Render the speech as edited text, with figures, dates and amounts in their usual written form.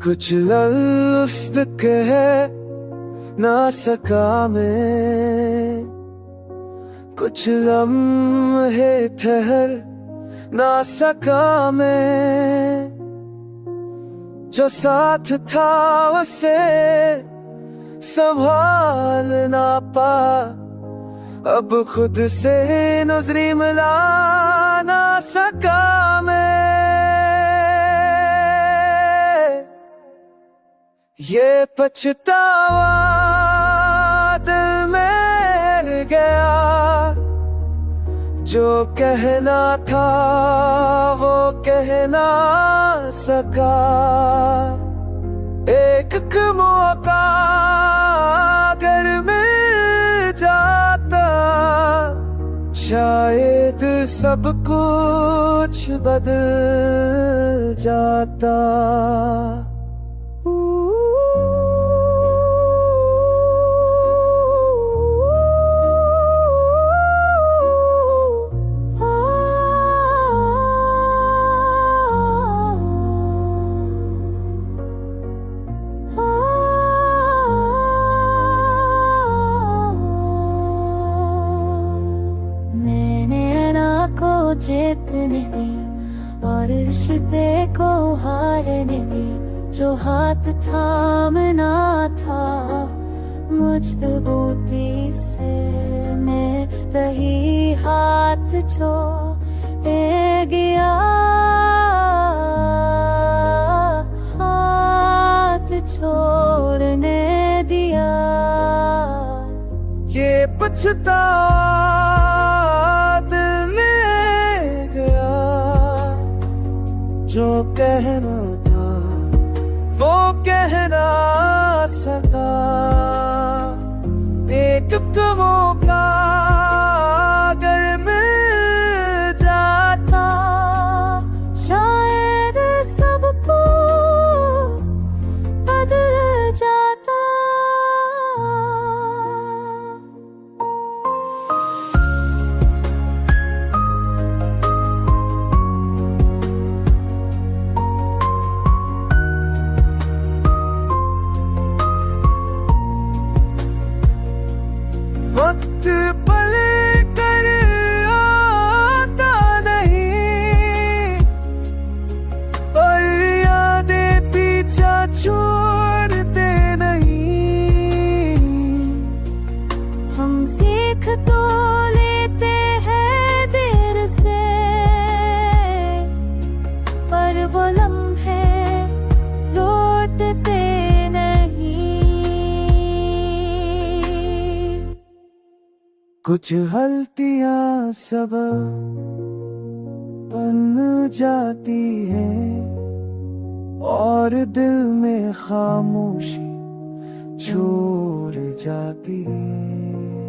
कुछ लफ्ज़ कह ना सका मैं, कुछ लम्हे ठहर ना सका मैं, जो साथ था उसे संभाल ना पा, अब खुद से नजरी मिला ना सका मैं। ये पछतावा दिल में रह गया, जो कहना था वो कह ना सका। एक मौका अगर मिल जाता, शायद सब कुछ बदल जाता। जीतने दी और रिश्ते को हारने दी, जो हाथ थामना था मजबूती से, मैं रही हाथ छोड़े गया, हाथ छोड़ने दिया। ये पछतावा जो कहना था वो कह ना सका। एक मौका अगर मिल जाता, शायद सब कुछ बदल जाता। वक्त पल कर आता नहीं, और यादें पीछा छोड़ते नहीं। हम सीख तो लेते हैं देर से, पर वो लम्हे लौटते नहीं। कुछ गलतियां सबक बन जाती हैं, और दिल में खामोशी छोड़ जाती है।